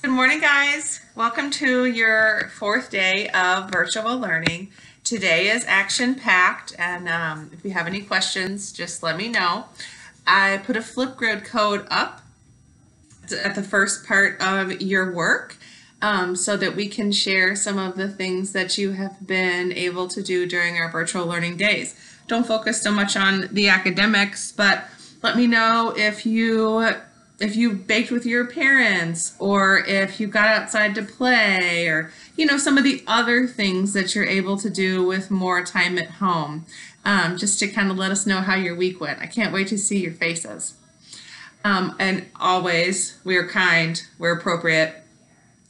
Good morning, guys. Welcome to your fourth day of virtual learning. Today is action-packed, and if you have any questions, just let me know. I put a Flipgrid code up at the first part of your work so that we can share some of the things that you have been able to do during our virtual learning days. Don't focus so much on the academics, but let me know if you baked with your parents, or if you got outside to play, or some of the other things that you're able to do with more time at home, just to kind of let us know how your week went. I can't wait to see your faces. And always, we're kind, we're appropriate.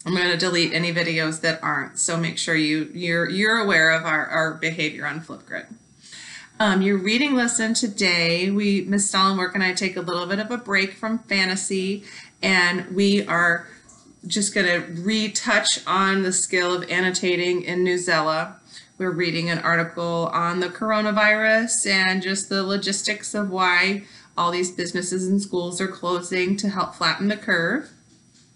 I'm going to delete any videos that aren't, so make sure you're aware of our behavior on Flipgrid. Your reading lesson today, Miss Stallenwerk and I take a little bit of a break from fantasy, and we are just going to retouch on the skill of annotating in Newsela. We're reading an article on the coronavirus and just the logistics of why all these businesses and schools are closing to help flatten the curve.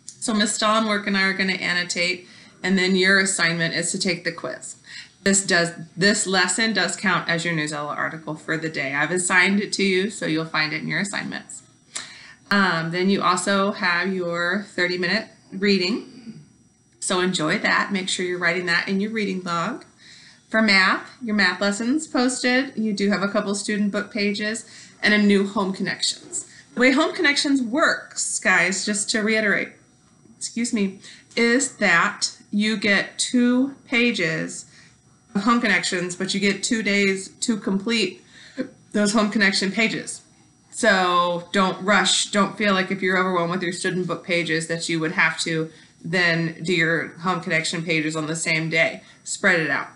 So Miss Stallenwerk and I are going to annotate, and then your assignment is to take the quiz. This lesson does count as your Newsela article for the day. I've assigned it to you, so you'll find it in your assignments. Then you also have your 30-minute reading, so enjoy that. Make sure you're writing that in your reading log. For math, your math lessons posted. You do have a couple student book pages and a new Home Connections. The way Home Connections works, guys, just to reiterate, is that you get 2 pages of Home Connections, but you get 2 days to complete those Home Connection pages. So don't rush. Don't feel like if you're overwhelmed with your student book pages that you would have to then do your Home Connection pages on the same day. Spread it out.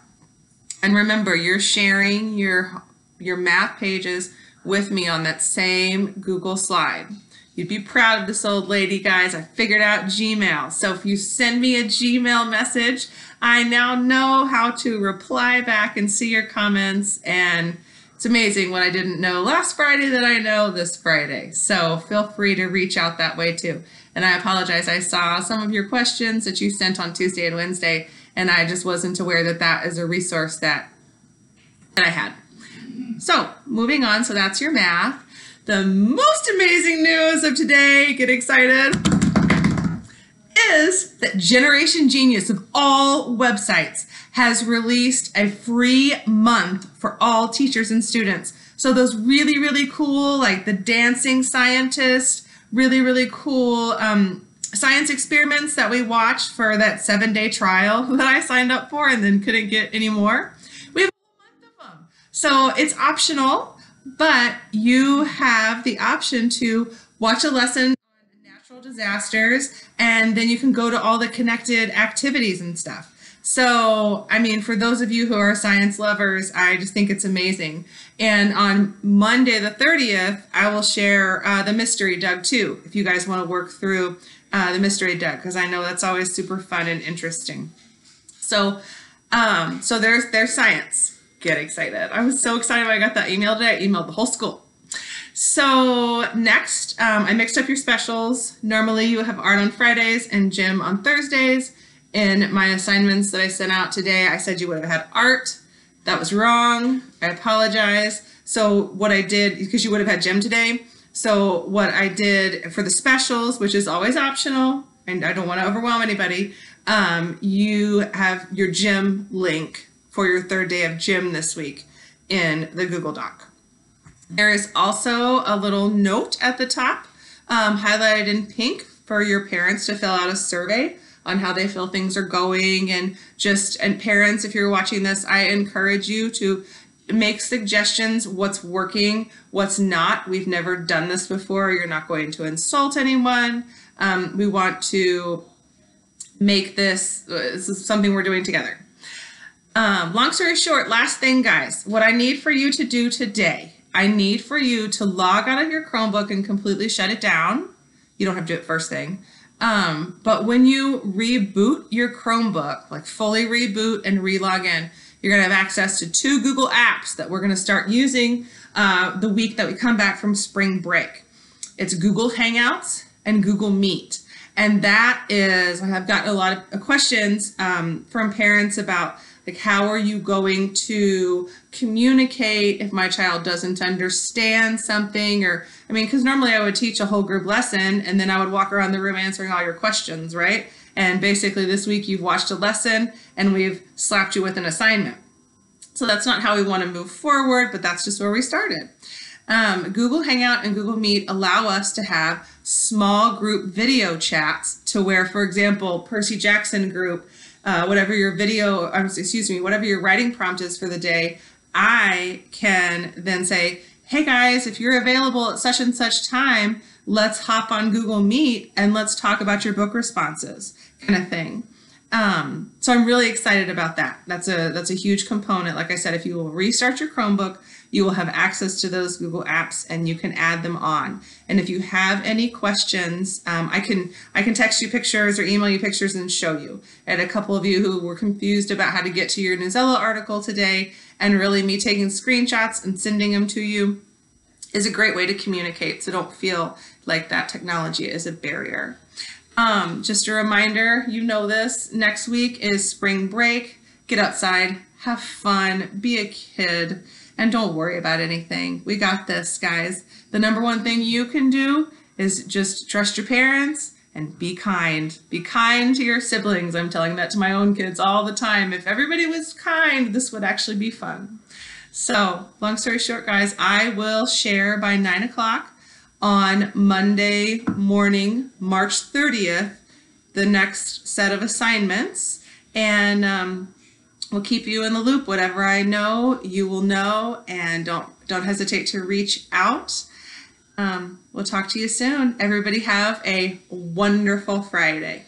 And remember, you're sharing your math pages with me on that same Google slide. You'd be proud of this old lady, guys. I figured out Gmail. So if you send me a Gmail message, I now know how to reply back and see your comments. And it's amazing what I didn't know last Friday that I know this Friday. So feel free to reach out that way too. And I apologize. I saw some of your questions that you sent on Tuesday and Wednesday, and I just wasn't aware that that is a resource that I had. So moving on. So that's your math. The most amazing news of today, get excited, is that Generation Genius of all websites has released a free month for all teachers and students. So those really, really cool, like the dancing scientist, really, really cool science experiments that we watched for that 7-day trial that I signed up for and then couldn't get any more. We have a whole month of them. So it's optional, but you have the option to watch a lesson on natural disasters, and then you can go to all the connected activities and stuff. So, I mean, for those of you who are science lovers, I just think it's amazing. And on Monday the 30th, I will share the Mystery Doug too, if you guys want to work through the Mystery Doug, because I know that's always super fun and interesting. So, so there's science. Get excited. I was so excited when I got that email today. I emailed the whole school. So next, I mixed up your specials. Normally you have art on Fridays and gym on Thursdays. In my assignments that I sent out today, I said you would have had art. That was wrong. I apologize. So what I did, because you would have had gym today, so what I did for the specials, which is always optional, and I don't want to overwhelm anybody, you have your gym link for your 3rd day of gym this week in the Google Doc. There is also a little note at the top highlighted in pink for your parents to fill out a survey on how they feel things are going. And parents, if you're watching this, I encourage you to make suggestions, what's working, what's not. We've never done this before. You're not going to insult anyone. We want to make this is something we're doing together. Long story short, last thing, guys, what I need for you to do today, I need for you to log out of your Chromebook and completely shut it down. You don't have to do it first thing. But when you reboot your Chromebook, like fully reboot and relog in, you're going to have access to 2 Google apps that we're going to start using the week that we come back from spring break. It's Google Hangouts and Google Meet. And that is, I've gotten a lot of questions from parents about, like, how are you going to communicate if my child doesn't understand something? Or, I mean, because normally I would teach a whole group lesson and then I would walk around the room answering all your questions, right? And basically this week you've watched a lesson and we've slapped you with an assignment. So that's not how we want to move forward, but that's just where we started. Google Hangout and Google Meet allow us to have small group video chats to where, for example, Percy Jackson group, whatever your whatever your writing prompt is for the day, I can then say, hey guys, if you're available at such and such time, let's hop on Google Meet and let's talk about your book responses, kind of thing. So I'm really excited about that. That's a huge component. Like I said, if you will restart your Chromebook, you will have access to those Google apps and you can add them on. And if you have any questions, I can text you pictures or email you pictures and show you. I had a couple of you who were confused about how to get to your Newsela article today, and really me taking screenshots and sending them to you is a great way to communicate. So don't feel like that technology is a barrier. Just a reminder, you know this, next week is spring break. Get outside, have fun, be a kid, and don't worry about anything. We got this, guys. The number one thing you can do is just trust your parents and be kind. Be kind to your siblings. I'm telling that to my own kids all the time. If everybody was kind, this would actually be fun. So, long story short, guys, I will share by 9 o'clock on Monday morning, March 30th, the next set of assignments, and we'll keep you in the loop. Whatever I know, you will know, and don't hesitate to reach out. We'll talk to you soon. Everybody have a wonderful Friday.